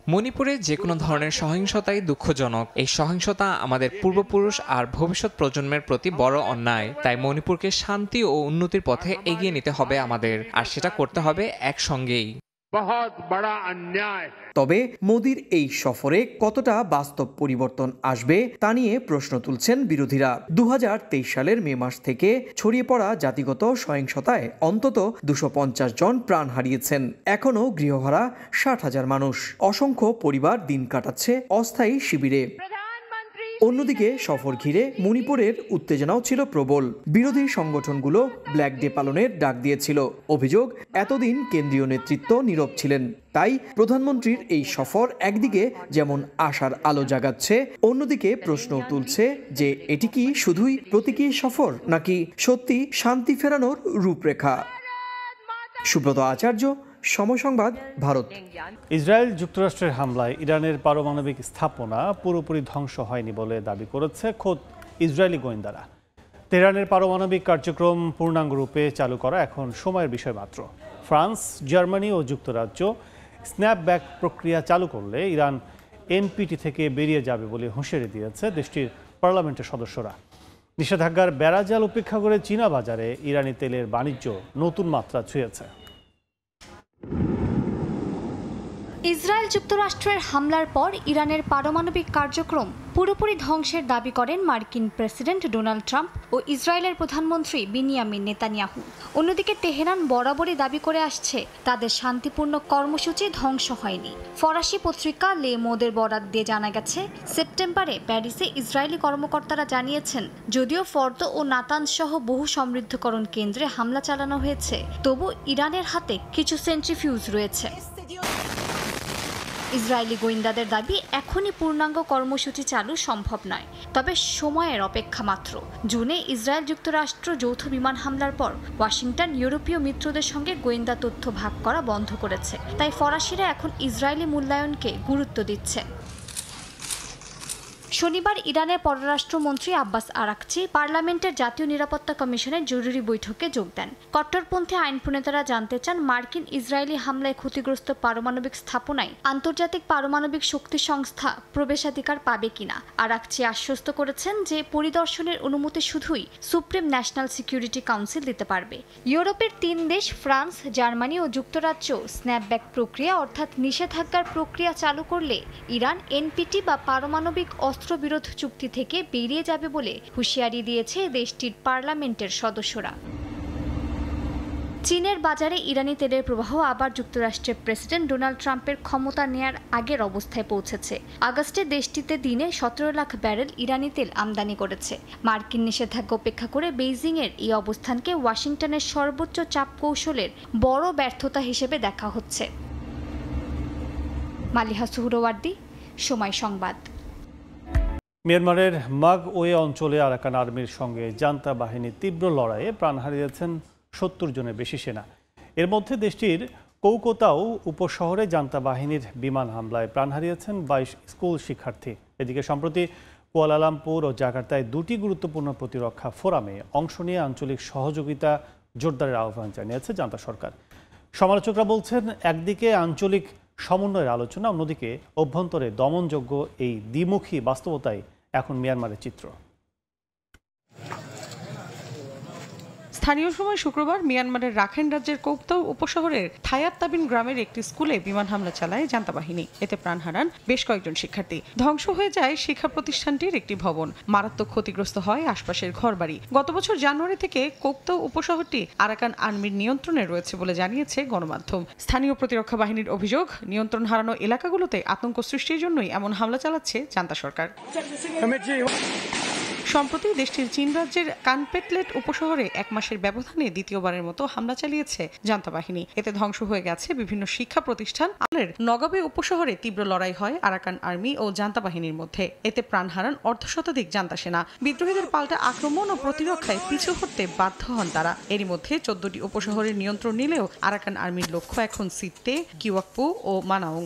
মণিপুরে যে কোনো ধরনের সহিংসতাই দুঃখজনক। এই সহিংসতা আমাদের পূর্বপুরুষ আর ভবিষ্যৎ প্রজন্মের প্রতি বড় অন্যায়। তাই মণিপুরকে শান্তি ও উন্নতির পথে এগিয়ে নিতে হবে আমাদের, আর সেটা করতে হবে একসঙ্গেই। তবে মোদির এই সফরে কতটা বাস্তব পরিবর্তন আসবে তা নিয়ে প্রশ্ন তুলছেন বিরোধীরা। 2023 সালের মে মাস থেকে ছড়িয়ে পড়া জাতিগত সহিংসতায় অন্তত 250 জন প্রাণ হারিয়েছেন। এখনও গৃহহারা 60,000 মানুষ। অসংখ্য পরিবার দিন কাটাচ্ছে অস্থায়ী শিবিরে। অন্যদিকে সফর ঘিরে মণিপুরের উত্তেজনাও ছিল প্রবল। বিরোধী সংগঠনগুলো ব্ল্যাক ডে পালনের ডাক দিয়েছিল। অভিযোগ, এতদিন কেন্দ্রীয় নেতৃত্ব নীরব ছিলেন। তাই প্রধানমন্ত্রীর এই সফর একদিকে যেমন আশার আলো জাগাচ্ছে, অন্যদিকে প্রশ্ন তুলছে যে এটি কি শুধুই প্রতীকী সফর নাকি সত্যি শান্তি ফেরানোর রূপরেখা। সুব্রত আচার্য, সময় সংবাদ, ভারত। ইসরায়েল যুক্তরাষ্ট্রের হামলায় ইরানের পারমাণবিক স্থাপনা পুরোপুরি ধ্বংস হয়নি বলে দাবি করেছে খোদ ইসরায়েলি গোয়েন্দারা। তেহরানের পারমাণবিক কার্যক্রম পূর্ণাঙ্গরূপে চালু করা এখন সময়ের বিষয় মাত্র। ফ্রান্স, জার্মানি ও যুক্তরাজ্য স্ন্যাপব্যাক প্রক্রিয়া চালু করলে ইরান এনপিটি থেকে বেরিয়ে যাবে বলে হুঁশিয়ারি দিয়েছে দেশটির পার্লামেন্টের সদস্যরা। নিষেধাজ্ঞার বেড়াজাল উপেক্ষা করে চীনা বাজারে ইরানি তেলের বাণিজ্য নতুন মাত্রা ছুঁয়েছে। ইসরায়েল যুক্তরাষ্ট্রের হামলার পর ইরানের পারমাণবিক কার্যক্রম পুরোপুরি ধ্বংসের দাবি করেন মার্কিন প্রেসিডেন্ট ডোনাল্ড ট্রাম্প ও ইসরায়েলের প্রধানমন্ত্রী বেনিয়ামিন নেতানিয়াহু। অন্যদিকে তেহরান বরাবরই দাবি করে আসছে তাদের শান্তিপূর্ণ কর্মসূচি ধ্বংস হয়নি। ফরাসি পত্রিকা লে মোদের বরাত দিয়ে জানা গেছে, সেপ্টেম্বরে প্যারিসে ইসরায়েলি কর্মকর্তারা জানিয়েছেন যদিও ফর্দ ও নাতানজ সহ বহু সমৃদ্ধকরণ কেন্দ্রে হামলা চালানো হয়েছে, তবু ইরানের হাতে কিছু সেন্ট্রিফিউজ রয়েছে। ইসরায়েলি গোয়েন্দাদের দাবি এখনই পূর্ণাঙ্গ কর্মসূচি চালু সম্ভব নয়, তবে সময়ের অপেক্ষা মাত্র। জুনে ইসরায়েল যুক্তরাষ্ট্র যৌথ বিমান হামলার পর ওয়াশিংটন ইউরোপীয় মিত্রদের সঙ্গে গোয়েন্দা তথ্য ভাগ করা বন্ধ করেছে। তাই ফরাসিরা এখন ইসরায়েলি মূল্যায়নকে গুরুত্ব দিচ্ছে। শনিবার ইরানের পররাষ্ট্রমন্ত্রী আব্বাস আরাকচি পার্লামেন্টের জাতীয় নিরাপত্তা কমিশনের জরুরি বৈঠকে যোগ দেন। কট্টরপন্থী আইন প্রণেতারা জানতে চান মার্কিন ইসরায়েলি হামলায় ক্ষতিগ্রস্ত পারমাণবিক স্থাপনায় আন্তর্জাতিক পারমাণবিক শক্তি সংস্থা প্রবেশাধিকার পাবে কিনা। আরাকচি আশ্বস্ত করেছেন যে পরিদর্শনের অনুমতি শুধুই সুপ্রিম ন্যাশনাল সিকিউরিটি কাউন্সিল দিতে পারবে। ইউরোপের 3 দেশ ফ্রান্স, জার্মানি ও যুক্তরাজ্য স্ন্যাপব্যাক প্রক্রিয়া অর্থাৎ নিষেধাজ্ঞার প্রক্রিয়া চালু করলে ইরান এনপিটি বা পারমাণবিক অস্ত্রবিরোধ চুক্তি থেকে বেরিয়ে যাবে বলে হুঁশিয়ারি দিয়েছে দেশটির পার্লামেন্টের সদস্যরা। চীনের বাজারে ইরানি তেলের প্রবাহ আবার যুক্তরাষ্ট্রের প্রেসিডেন্ট ডোনাল্ড ট্রাম্পের ক্ষমতা নেয়ার আগের অবস্থায় পৌঁছেছে। আগস্টে দেশটিতে দিনে 17 লাখ ব্যারেল ইরানি তেল আমদানি করেছে। মার্কিন নিষেধাজ্ঞা উপেক্ষা করে বেইজিংয়ের এই অবস্থানকে ওয়াশিংটনের সর্বোচ্চ চাপ কৌশলের বড় ব্যর্থতা হিসেবে দেখা হচ্ছে। মালিহা সুহরওয়ার্দী, সময় সংবাদ। মিয়ানমারের মাগওয়ে অঞ্চলে আরাকান আর্মির সঙ্গে জান্তা বাহিনীর তীব্র লড়াইয়ে প্রাণ হারিয়েছেন 70 জনের বেশি সেনা। এর মধ্যে দেশটির কৌকোতাও উপশহরে জান্তা বাহিনীর বিমান হামলায় প্রাণ হারিয়েছেন 22 স্কুল শিক্ষার্থী। এদিকে সম্প্রতি কুয়ালালামপুর ও জাকার্তায় 2টি গুরুত্বপূর্ণ প্রতিরক্ষা ফোরামে অংশ নিয়ে আঞ্চলিক সহযোগিতা জোরদারের আহ্বান জানিয়েছে জান্তা সরকার। সমালোচকরা বলছেন, একদিকে আঞ্চলিক সমন্বয়ের আলোচনা, অন্যদিকে অভ্যন্তরে দমনযোগ্য এই দ্বিমুখী বাস্তবতাই এখন মিয়ানমারের চিত্র। স্থানীয় সময় শুক্রবার মিয়ানমারের রাখাইন রাজ্যের কৌকতাও উপশহরের থায়াত তাবিন গ্রামের একটি স্কুলে বিমান হামলা চালায় জান্তা বাহিনী। এতে প্রাণ হারান বেশ কয়েকজন শিক্ষার্থী। ধ্বংস হয়ে যায় শিক্ষা প্রতিষ্ঠানটির একটি ভবন। মারাত্মক ক্ষতিগ্রস্ত হয় আশপাশের ঘরবাড়ি। গত বছর জানুয়ারি থেকে কৌকতাও উপশহরটি আরাকান আর্মির নিয়ন্ত্রণে রয়েছে বলে জানিয়েছে গণমাধ্যম। স্থানীয় প্রতিরক্ষা বাহিনীর অভিযোগ, নিয়ন্ত্রণ হারানো এলাকাগুলোতে আতঙ্ক সৃষ্টির জন্যই এমন হামলা চালাচ্ছে জান্তা সরকার। সম্প্রতি দেশটির চীন রাজ্যের কানপেটলেট উপশহরে 1 মাসের ব্যবধানে দ্বিতীয়বারের মতো হামলা চালিয়েছে জান্তা বাহিনী। এতে ধ্বংস হয়ে গেছে বিভিন্ন শিক্ষা প্রতিষ্ঠান। আলের নগাবে উপশহরে তীব্র লড়াই হয় আরাকান আর্মি ও জান্তা বাহিনীর মধ্যে। এতে প্রাণ হারান অর্ধশতাধিক জান্তা সেনা। বিদ্রোহীদের পাল্টা আক্রমণ ও প্রতিরক্ষায় পিছু হটতে বাধ্য হন তারা। এরই মধ্যে 14টি উপশহরের নিয়ন্ত্রণ নিলেও আরাকান আর্মির লক্ষ্য এখন সিত্তে, কিওয়াকপু ও মানাওং।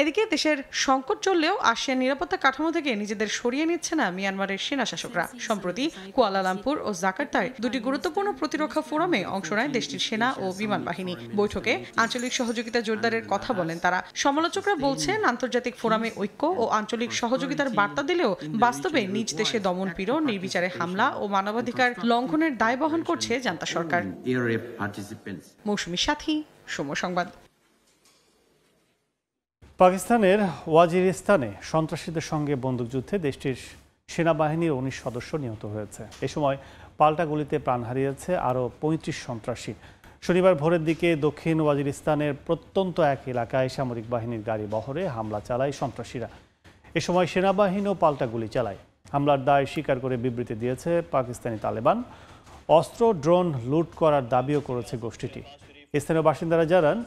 এদিকে দেশের সংকট চললেও আসিয়ান নিরাপত্তা কাঠামো থেকে নিজেদের সরিয়ে নিচ্ছে না মিয়ানমারের সেনা শাসকরা। সম্প্রতি কুয়ালালামপুর ও জাকার্তায় 2টি গুরুত্বপূর্ণ প্রতিরক্ষা ফোরামে অংশ নেয় দেশটির সেনা ও বিমান বাহিনী। বৈঠকে আঞ্চলিক সহযোগিতা জোরদারের কথা বলেন তারা। সমালোচকরা বলছেন, আন্তর্জাতিক ফোরামে ঐক্য ও আঞ্চলিক সহযোগিতার বার্তা দিলেও বাস্তবে নিজ দেশে দমন-পীড়ন, নির্বিচারে হামলা ও মানবাধিকার লঙ্ঘনের দায় বহন করছে জান্তা সরকার। মৌসুমী সাথী, সময় সংবাদ। পাকিস্তানের ওয়াজিরিস্তানে সন্ত্রাসীদের সঙ্গে বন্দুকযুদ্ধে দেশটির সেনাবাহিনীর 19 সদস্য নিহত হয়েছে। এ সময় পাল্টা গুলিতে প্রাণ হারিয়েছে আরও 35 সন্ত্রাসী। শনিবার ভোরের দিকে দক্ষিণ ওয়াজিরিস্তানের প্রত্যন্ত এক এলাকায় সামরিক বাহিনীর গাড়ি বহরে হামলা চালায় সন্ত্রাসীরা। এ সময় সেনাবাহিনীও পাল্টা গুলি চালায়। হামলার দায় স্বীকার করে বিবৃতি দিয়েছে পাকিস্তানি তালেবান। অস্ত্র, ড্রোন লুট করার দাবিও করেছে গোষ্ঠীটি। স্থানীয় বাসিন্দারা জানান,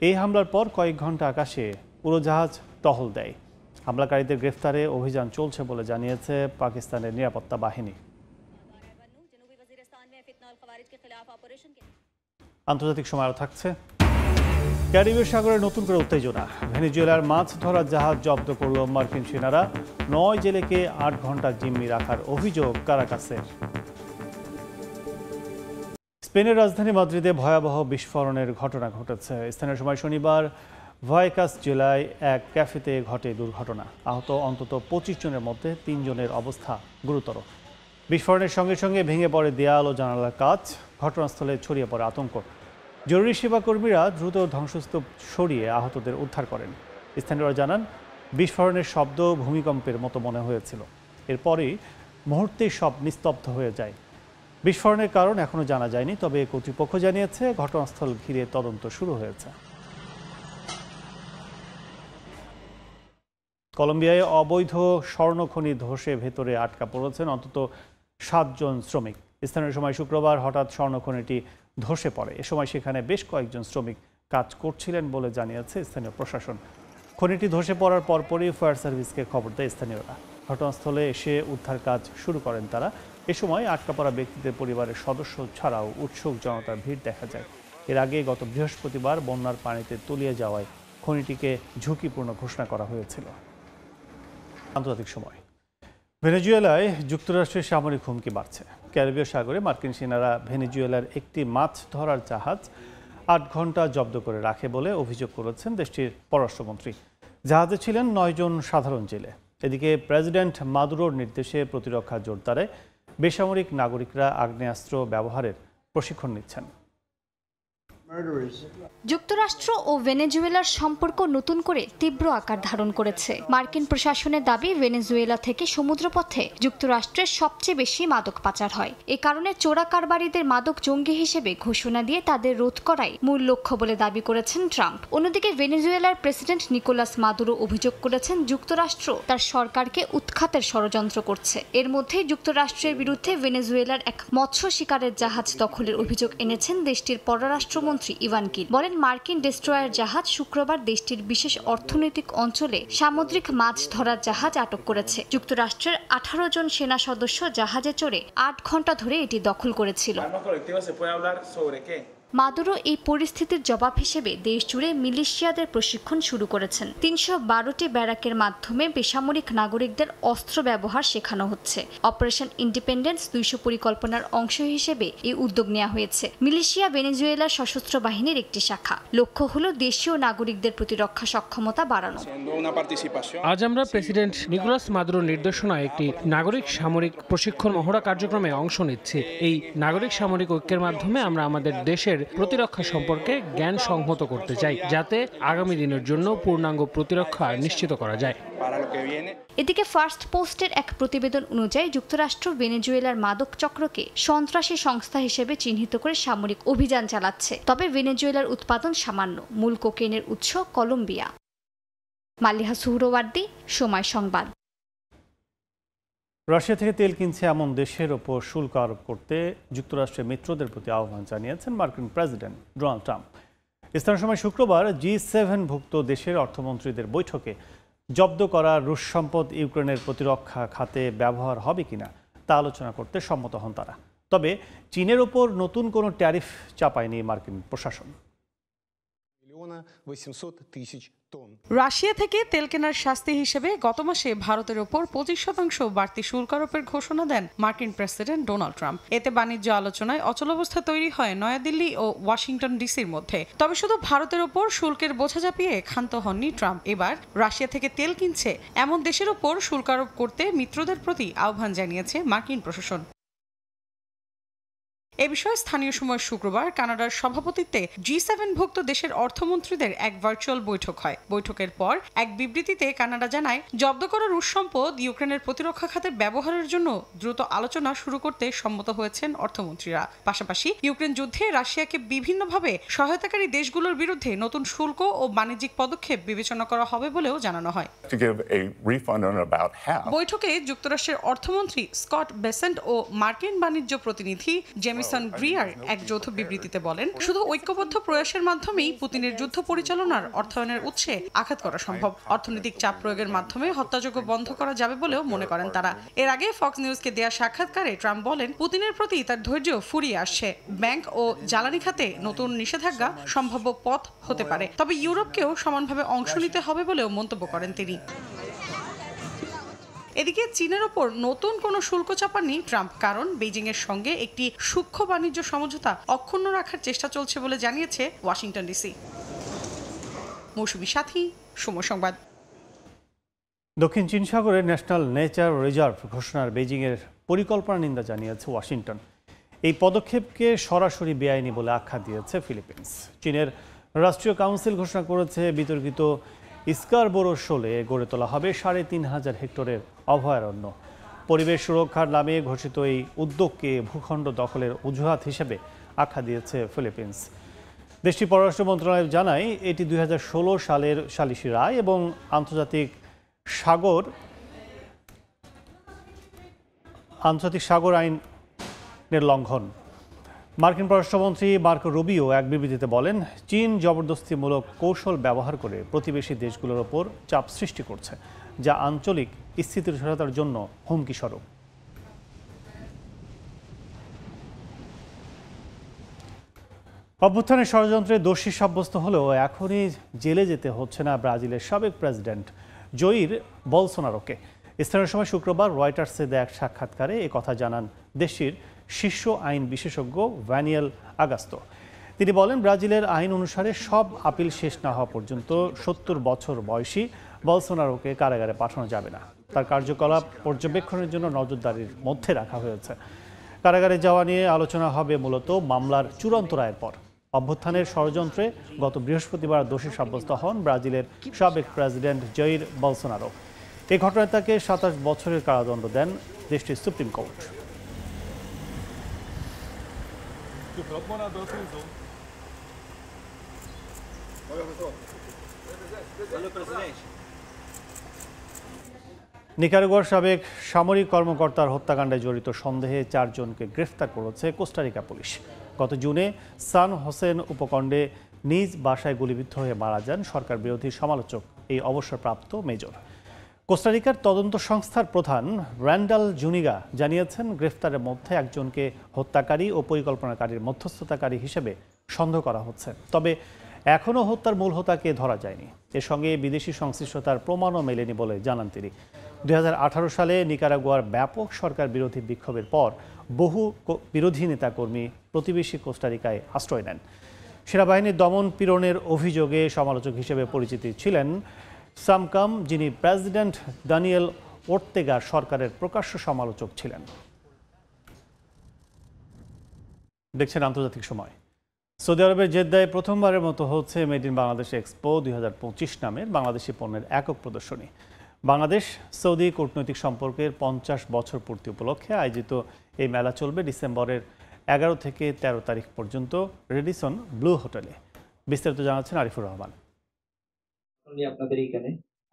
এই হামলার পর কয়েক ঘন্টা আকাশে উড়োজাহাজ টহল দেয়। হামলাকারীদের গ্রেফতারে অভিযান চলছে বলে জানিয়েছে পাকিস্তানের নিরাপত্তা বাহিনী। আন্তর্জাতিক সময় আরও থাকছে। ক্যারিবীয় সাগরে নতুন করে উত্তেজনা। ভেনেজুয়েলার মাছ ধরার জাহাজ জব্দ করল মার্কিন সেনারা। 9 জেলেকে 8 ঘন্টা জিম্মি রাখার অভিযোগ কারাকাসের। স্পেনের রাজধানী মাদ্রিদে ভয়াবহ বিস্ফোরণের ঘটনা ঘটেছে। স্থানীয় সময় শনিবার ভায়াকাস জেলায় এক ক্যাফেতে ঘটে দুর্ঘটনা। আহত অন্তত 25 জনের মধ্যে 3 জনের অবস্থা গুরুতর। বিস্ফোরণের সঙ্গে সঙ্গে ভেঙে পড়ে দেয়াল ও জানালার কাচ। ঘটনাস্থলে ছড়িয়ে পড়ে আতঙ্ক। জরুরি সেবা কর্মীরা দ্রুত ধ্বংসস্তূপ সরিয়ে আহতদের উদ্ধার করেন। স্থানীয়রা জানান, বিস্ফোরণের শব্দ ভূমিকম্পের মতো মনে হয়েছিল। এরপরই মুহূর্তেই সব নিস্তব্ধ হয়ে যায়। বিস্ফোরণের কারণ এখনো জানা যায়নি, তবে কর্তৃপক্ষ জানিয়েছে ঘটনাস্থল ঘিরে তদন্ত শুরু হয়েছে। কলম্বিয়ায় অবৈধ স্বর্ণখনি ধসে ভেতরে আটকা পড়েছেন অন্তত 7 জন শ্রমিক। স্থানীয় সময় শুক্রবার হঠাৎ স্বর্ণখনিটি ধসে পড়ে। এ সময় সেখানে বেশ কয়েকজন শ্রমিক কাজ করছিলেন বলে জানিয়েছে স্থানীয় প্রশাসন। খনিটি ধসে পড়ার পরপরই ফায়ার সার্ভিসকে খবর দেয় স্থানীয়রা। ঘটনাস্থলে এসে উদ্ধার কাজ শুরু করেন তারা। এ সময় আটকা পড়া ব্যক্তিদের পরিবারের সদস্য ছাড়াও উৎসুক জনতার ভিড় দেখা যায়। এর আগে গত বৃহস্পতিবার বন্যার পানিতে তলিয়ে যাওয়ায় খনিটিকে ঝুঁকিপূর্ণ ঘোষণা করা হয়েছিল। আন্তর্জাতিক সময়। ভেনেজুয়েলায় যুক্তরাষ্ট্রের সামরিক হুমকি বাড়ছে। ক্যারিবীয় সাগরে মার্কিন সেনারা ভেনেজুয়েলার একটি মাছ ধরার জাহাজ 8 ঘন্টা জব্দ করে রাখে বলে অভিযোগ করেছেন দেশটির পররাষ্ট্রমন্ত্রী। জাহাজে ছিলেন 9 জন সাধারণ জেলে। এদিকে প্রেসিডেন্ট মাদুরোর নির্দেশে প্রতিরক্ষা জোরদারে বেসামরিক নাগরিকরা আগ্নেয়াস্ত্র ব্যবহারের প্রশিক্ষণ নিচ্ছেন। যুক্তরাষ্ট্র ও ভেনেজুয়েলার সম্পর্ক নতুন করে তীব্র আকার ধারণ করেছে। মার্কিন প্রশাসনের দাবি, ভেনেজুয়েলা থেকে সমুদ্রপথে যুক্তরাষ্ট্রের সবচেয়ে বেশি মাদক পাচার হয়। এ কারণে চোরা কারবারিদের মাদক জঙ্গি হিসেবে ঘোষণা দিয়ে তাদের রোধ করাই মূল লক্ষ্য বলে দাবি করেছেন ট্রাম্প। অন্যদিকে ভেনেজুয়েলার প্রেসিডেন্ট নিকোলাস মাদুরো অভিযোগ করেছেন, যুক্তরাষ্ট্র তার সরকারকে উৎখাতের ষড়যন্ত্র করছে। এর মধ্যে যুক্তরাষ্ট্রের বিরুদ্ধে ভেনেজুয়েলার এক মৎস্য শিকারের জাহাজ দখলের অভিযোগ এনেছেন দেশটির পররাষ্ট্রমন্ত্রী ইভান কিল। বলেন, মার্কিন ডেস্ট্রয়ার জাহাজ শুক্রবার দেশটির বিশেষ অর্থনৈতিক অঞ্চলে সামুদ্রিক মাছ ধরার জাহাজ আটক করেছে। যুক্তরাষ্ট্রের 18 জন সেনা সদস্য জাহাজে চড়ে 8 ঘন্টা ধরে এটি দখল করেছিল। মাদুরো এই পরিস্থিতির জবাব হিসেবে দেশ জুড়ে মিলিশিয়াদের প্রশিক্ষণ শুরু করেছেন। 312টি ব্যারাকের মাধ্যমে বেসামরিক নাগরিকদের অস্ত্র ব্যবহার শেখানো হচ্ছে। অপারেশন ইন্ডিপেন্ডেন্স 200 পরিকল্পনার অংশ হিসেবে এই উদ্যোগ নেওয়া হয়েছে। মিলিশিয়া ভেনেজুয়েলার সশস্ত্র বাহিনীর একটি শাখা। লক্ষ্য হলো দেশীয় নাগরিকদের প্রতিরক্ষা সক্ষমতা বাড়ানো। আজ আমরা প্রেসিডেন্ট নিকোলাস মাদুরোর নির্দেশনায় একটি নাগরিক সামরিক প্রশিক্ষণ মহড়া কার্যক্রমে অংশ নিচ্ছি। এই নাগরিক সামরিক ঐক্যের মাধ্যমে আমরা আমাদের দেশের প্রতিরক্ষা সম্পর্কে জ্ঞান সংহত করতে চাই, যাতে আগামী দিনের জন্য পূর্ণাঙ্গ প্রতিরক্ষা নিশ্চিত করা যায়। এদিকে ফার্স্ট পোস্টের এক প্রতিবেদন অনুযায়ী যুক্তরাষ্ট্র ভেনেজুয়েলার মাদক চক্রকে সন্ত্রাসী সংস্থা হিসেবে চিহ্নিত করে সামরিক অভিযান চালাচ্ছে। তবে ভেনেজুয়েলার উৎপাদন সামান্য। মূল কোকেনের উৎস কলম্বিয়া। মালিহা সুহরওয়ার্দী, সময় সংবাদ। রাশিয়া থেকে তেল কিনছে এমন দেশের ওপর শুল্ক আরোপ করতে যুক্তরাষ্ট্রের মিত্রদের প্রতি আহ্বান জানিয়েছেন মার্কিন প্রেসিডেন্ট ডোনাল্ড ট্রাম্প। স্থানীয় সময় শুক্রবার G7 ভুক্ত দেশের অর্থমন্ত্রীদের বৈঠকে জব্দ করা রুশ সম্পদ ইউক্রেনের প্রতিরক্ষা খাতে ব্যবহার হবে কিনা তা আলোচনা করতে সম্মত হন তারা। তবে চীনের ওপর নতুন কোনো ট্যারিফ চাপায়নি মার্কিন প্রশাসন। রাশিয়া থেকে তেল কেনার শাস্তি হিসেবে গত মাসে ভারতের ওপর 25% বাড়তি শুল্ক আরোপের ঘোষণা দেন মার্কিন প্রেসিডেন্ট ডোনাল্ড ট্রাম্প। এতে বাণিজ্য আলোচনায় অচলাবস্থা তৈরি হয় নয়াদিল্লি ও ওয়াশিংটন ডিসির মধ্যে। তবে শুধু ভারতের ওপর শুল্কের বোঝা চাপিয়ে ক্ষান্ত হননি ট্রাম্প। এবার রাশিয়া থেকে তেল কিনছে এমন দেশের ওপর শুল্ক আরোপ করতে মিত্রদের প্রতি আহ্বান জানিয়েছে মার্কিন প্রশাসন। এ বিষয়ে স্থানীয় সময় শুক্রবার কানাডার সভাপতিত্বে G7 ভুক্ত দেশের অর্থমন্ত্রীদের এক ভার্চুয়াল বৈঠক হয়। বৈঠকের পর এক বিবৃতিতে কানাডা জানায়, জব্দ করা রুশ সম্পদ ইউক্রেনের প্রতিরক্ষা খাতে ব্যবহারের জন্য দ্রুত আলোচনা শুরু করতে সম্মত হয়েছেন অর্থমন্ত্রীরা। পাশাপাশি ইউক্রেন যুদ্ধে রাশিয়াকে বিভিন্নভাবে সহায়তাকারী দেশগুলোর বিরুদ্ধে নতুন শুল্ক ও বাণিজ্যিক পদক্ষেপ বিবেচনা করা হবে বলেও জানানো হয়। বৈঠকে যুক্তরাষ্ট্রের অর্থমন্ত্রী স্কট বেসেন্ট ও মার্কিন বাণিজ্য প্রতিনিধি জেমিসন গ্রিয়ার এক যৌথ বিবৃতিতে বলেন, শুধু ঐক্যবদ্ধ প্রয়াসের মাধ্যমেই পুতিনের যুদ্ধ পরিচালনার অর্থায়নের উৎসে আঘাত করা সম্ভব। অর্থনৈতিক চাপ প্রয়োগের মাধ্যমে হত্যাযজ্ঞ বন্ধ করা যাবে বলেও মনে করেন তারা। এর আগে ফক্স নিউজকে দেয়া সাক্ষাৎকারে ট্রাম্প বলেন, পুতিনের প্রতি তার ধৈর্য ফুরিয়ে আসছে। ব্যাংক ও জ্বালানি খাতে নতুন নিষেধাজ্ঞা সম্ভাব্য পথ হতে পারে, তবে ইউরোপকেও সমানভাবে অংশ নিতে হবে বলেও মন্তব্য করেন তিনি। এদিকে চীনের ওপর নতুন কোনো শুল্ক চাপাননি ট্রাম্প, কারণ বেইজিং এর সঙ্গে একটি সূক্ষ্ম বাণিজ্য সমঝোতা অক্ষুণ্ণ রাখার চেষ্টা চলছে বলে জানিয়েছে ওয়াশিংটন ডিসি। মৌসুমী সাথী, সময় সংবাদ। দক্ষিণ চীন সাগরে ন্যাশনাল নেচার রিজার্ভ ঘোষণার বেইজিংয়ের পরিকল্পনা নিন্দা জানিয়েছে ওয়াশিংটন। এই পদক্ষেপকে সরাসরি বেআইনি বলে আখ্যা দিয়েছে ফিলিপিন্স। চীনের রাষ্ট্রীয় কাউন্সিল ঘোষণা করেছে বিতর্কিত স্কারবোরো শোলে গড়ে তোলা হবে ৩,৫০০ হেক্টরের অভয়ারণ্য। পরিবেশ সুরক্ষার নামে ঘোষিত এই উদ্যোগকে ভূখণ্ড দখলের অজুহাত হিসেবে আখ্যা দিয়েছে ফিলিপিন্স। দেশটির পররাষ্ট্র মন্ত্রণালয় জানায়, এটি ২০১৬ সালের সালিসি রায় এবং আন্তর্জাতিক সাগর আইনের লঙ্ঘন। মার্কিন পররাষ্ট্রমন্ত্রী মার্কো রুবিও এক বিবৃতিতে বলেন, চীন জবরদস্তিমূলক কৌশল ব্যবহার করে প্রতিবেশী দেশগুলোর ওপর চাপ সৃষ্টি করছে, যা আঞ্চলিক স্থিতিশীলতার জন্য হুমকি স্বরূপ। অভ্যুত্থানের ষড়যন্ত্রে দোষী সাব্যস্ত হলেও এখনই জেলে যেতে হচ্ছে না ব্রাজিলের সাবেক প্রেসিডেন্ট জয়ির বলসোনারোকে। স্থানীয় সময় শুক্রবার রয়টার্সে দেয়া এক সাক্ষাৎকারে একথা জানান দেশটির শীর্ষ আইন বিশেষজ্ঞ ভ্যানিয়েল আগাস্তো। তিনি বলেন, ব্রাজিলের আইন অনুসারে সব আপিল শেষ না হওয়া পর্যন্ত ৭০ বছর বয়সী বলসোনারোকে কারাগারে পাঠানো যাবে না। তার কার্যকলাপ পর্যবেক্ষণের জন্য নজরদারির মধ্যে রাখা হয়েছে। কারাগারে যাওয়া নিয়ে আলোচনা হবে মূলত মামলার চূড়ান্ত রায়ের পর। অভ্যুত্থানের ষড়যন্ত্রে গত বৃহস্পতিবার দোষী সাব্যস্ত হন ব্রাজিলের সাবেক প্রেসিডেন্ট জয়ির বলসোনারো। এই ঘটনায় তাকে ২৭ বছরের কারাদণ্ড দেন দেশটির সুপ্রিম কোর্ট। নিকারাগুয়ার সাবেক সামরিক কর্মকর্তার হত্যাকাণ্ডে জড়িত সন্দেহে ৪ জনকে গ্রেফতার করেছে কোস্টারিকা পুলিশ। গত জুনে সান হোসেন উপকণ্ডে নিজ বাসায় গুলিবিদ্ধ হয়ে মারা যান সরকার বিরোধী সমালোচক এই অবসরপ্রাপ্ত মেজর। কোস্টারিকার তদন্ত সংস্থার প্রধান র্যান্ডাল জুনিগা জানিয়েছেন, গ্রেফতারের মধ্যে একজনকে হত্যাকারী ও পরিকল্পনাকারীর মধ্যস্থতাকারী হিসেবে সন্দেহ করা হচ্ছে, তবে এখনও হত্যার মূল হোতাকে ধরা যায়নি। এর সঙ্গে বিদেশি সংশ্লিষ্টতার প্রমাণও মেলেনি বলে জানান তিনি। ২০১৮ সালে নিকারাগুয়ার ব্যাপক সরকার বিরোধী বিক্ষোভের পর বহু বিরোধী নেতাকর্মী প্রতিবেশী কোস্টারিকায় আশ্রয় নেন। সেনাবাহিনীর দমন পীড়নের অভিযোগে সমালোচক হিসেবে পরিচিতি ছিলেন সামকাম, যিনি প্রেসিডেন্ট দানিয়েল ওর্তেগার সরকারের প্রকাশ্য সমালোচক ছিলেন। দেখছেন আন্তর্জাতিক সময়। সৌদি আরবের জেদ্দায় প্রথমবারের মতো হচ্ছে মেড ইন বাংলাদেশ এক্সপো ২০২৫ নামের বাংলাদেশি পণ্যের একক প্রদর্শনী। বাংলাদেশ সৌদি কূটনৈতিক সম্পর্কের ৫০ বছর পূর্তি উপলক্ষে আয়োজিত এই মেলা চলবে ডিসেম্বরের ১১ থেকে ১৩ তারিখ পর্যন্ত রেডিসন ব্লু হোটেলে। বিস্তারিত জানাচ্ছেন আরিফুর রহমান।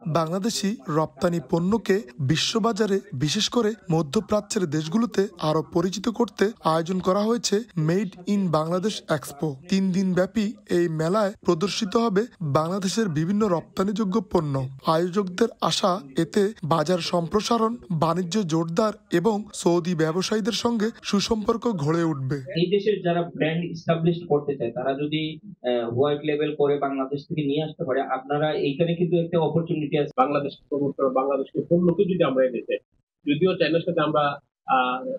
বাংলাদেশি রপ্তানি পণ্যকে বিশ্ববাজারে বিশেষ করে মধ্যপ্রাচ্যের দেশগুলোতে আরো পরিচিত করতে আয়োজন করা হয়েছে মেড ইন বাংলাদেশ এক্সপো। ৩ দিন ব্যাপী এই মেলায় প্রদর্শিত হবে বাংলাদেশের বিভিন্ন রপ্তানিযোগ্য পণ্য। আয়োজকদের আশা, এতে বাজার সম্প্রসারণ, বাণিজ্য জোরদার এবং সৌদি ব্যবসায়ীদের সঙ্গে সুসম্পর্ক গড়ে উঠবে। এই দেশের যারা ব্র্যান্ড এস্টাবলিশ করতে চায় তারা যদি হোয়াইট লেভেল করে বাংলাদেশ থেকে নিয়ে আসতে পারে, আপনারা এইখানে কিন্তু একটা অপরচুনিটি আছে। বাংলাদেশকে প্রমোট করা, বাংলাদেশকে পণ্যকে যদি আমরা এনেতে, যদিও চাইনার সাথে আমরা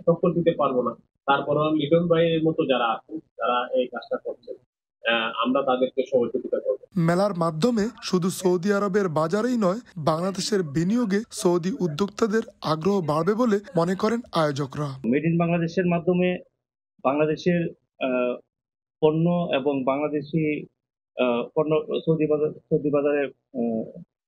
টক্কর দিতে পারবো না, তারপরও লিটন ভাইয়ের মতো যারা আছেন, যারা এই কাজটা করছেন, আমরা তাদেরকে সহযোগিতা করব। মেলার মাধ্যমে শুধু সৌদি আরবের বাজারেই নয়, বাংলাদেশের বিনিয়োগে সৌদি উদ্যোক্তাদের আগ্রহ বাড়বে বলে মনে করেন আয়োজকরা। মেড ইন বাংলাদেশের মাধ্যমে বাংলাদেশের পণ্য এবং বাংলাদেশি পণ্য সৌদি বাজারে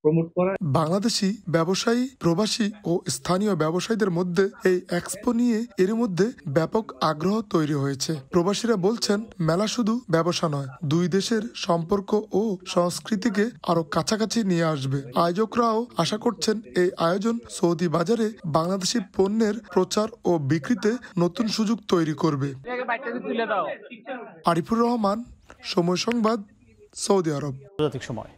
প্রমোট করা। বাংলাদেশি ব্যবসায়ী, প্রবাসী ও স্থানীয় ব্যবসায়ীদের মধ্যে এই এক্সপো নিয়ে এর মধ্যে ব্যাপক আগ্রহ তৈরি হয়েছে। প্রবাসীরা বলছেন, মেলা শুধু ব্যবসা নয়, দুই দেশের সম্পর্ক ও সংস্কৃতিকে আরো কাছাকাছি নিয়ে আসবে। আয়োজকরাও আশা করছেন এই আয়োজন সৌদি বাজারে বাংলাদেশি পণ্যের প্রচার ও বিক্রিতে নতুন সুযোগ তৈরি করবে। আরিফুর রহমান, সময় সংবাদ, সৌদি আরব। সময়।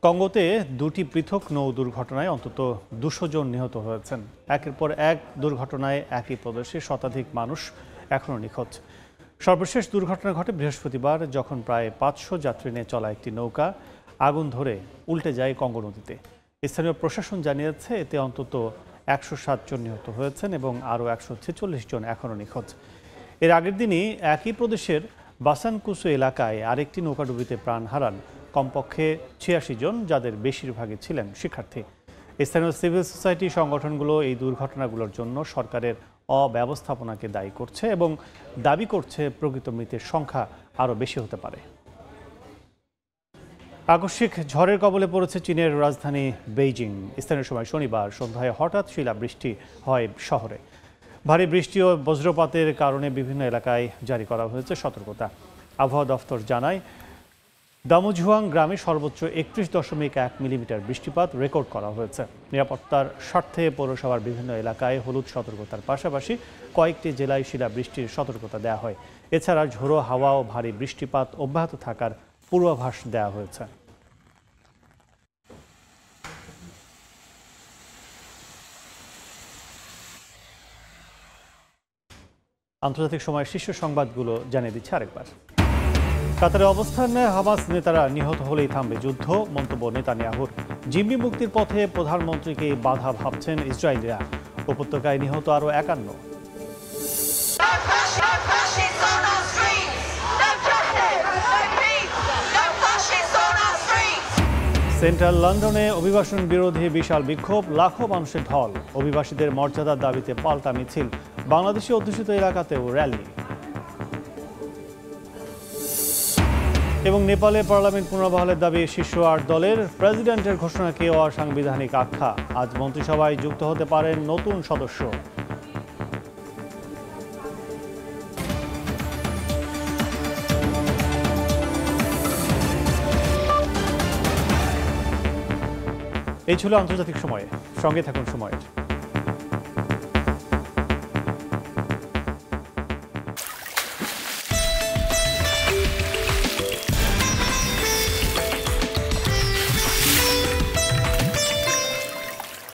কঙ্গোতে দুটি পৃথক নৌ দুর্ঘটনায় অন্তত 200 জন নিহত হয়েছেন। একের পর এক দুর্ঘটনায় একই প্রদেশে শতাধিক মানুষ এখনও নিখোঁজ। সর্বশেষ দুর্ঘটনা ঘটে বৃহস্পতিবার, যখন প্রায় 500 যাত্রী নিয়ে চলা একটি নৌকা আগুন ধরে উল্টে যায় কঙ্গো নদীতে। স্থানীয় প্রশাসন জানিয়েছে এতে অন্তত 107 জন নিহত হয়েছেন এবং আরও 146 জন এখনও নিখোঁজ। এর আগের দিনই একই প্রদেশের বাসানকুসু এলাকায় আরেকটি নৌকাডুবিতে প্রাণ হারান কমপক্ষে 86 জন, যাদের বেশিরভাগই ছিলেন শিক্ষার্থী। স্থানীয় সিভিল সোসাইটি সংগঠনগুলো এই দুর্ঘটনাগুলোর জন্য সরকারের অব্যবস্থাপনাকে দায়ী করছে এবং দাবি করছে প্রকৃত মৃতের সংখ্যা আরও বেশি হতে পারে। আকস্মিক ঝড়ের কবলে পড়েছে চীনের রাজধানী বেইজিং। স্থানীয় সময় শনিবার সন্ধ্যায় হঠাৎ শিলাবৃষ্টি হয় শহরে। ভারী বৃষ্টি ও বজ্রপাতের কারণে বিভিন্ন এলাকায় জারি করা হয়েছে সতর্কতা। আবহাওয়া দফতর জানায়, দামুঝুয়াং গ্রামে সর্বোচ্চ 31.1 মিলিমিটার বৃষ্টিপাত রেকর্ড করা হয়েছে। নিরাপত্তার স্বার্থে পৌরসভার বিভিন্ন এলাকায় হলুদ সতর্কতার পাশাপাশি কয়েকটি জেলায় শিলাবৃষ্টির সতর্কতা দেওয়া হয়। এছাড়া ঝোড়ো হাওয়া ও ভারী বৃষ্টিপাত অব্যাহত থাকার পূর্বাভাস দেওয়া হয়েছে। আন্তর্জাতিক সময়ের শীর্ষ সংবাদগুলো জানিয়ে দিচ্ছে আরেকবার। কাতারে অবস্থান নেয় হামাস নেতারা নিহত হলেই থামবে যুদ্ধ, মন্তব্য নেতানিয়াহুর। জিম্মি মুক্তির পথে প্রধানমন্ত্রীকে বাধা ভাবছেন ইসরায়েলিরা। উপত্যকায় নিহত আরও 51। সেন্ট্রাল লন্ডনে অভিবাসন বিরোধী বিশাল বিক্ষোভ, লাখো মানুষের ঢল। অভিবাসীদের মর্যাদার দাবিতে পাল্টা মিছিল। বাংলাদেশি অধ্যুষিত এলাকাতেও র্যালি। এবং নেপালে পার্লামেন্ট পুনর্বহালের দাবি শীর্ষ 8 দলের। প্রেসিডেন্টের ঘোষণাকে অসাংবিধানিক আখ্যা। আজ মন্ত্রিসভায় যুক্ত হতে পারেন নতুন সদস্য। এই ছিল আন্তর্জাতিক সময়ে। সঙ্গে থাকুন সময়ের।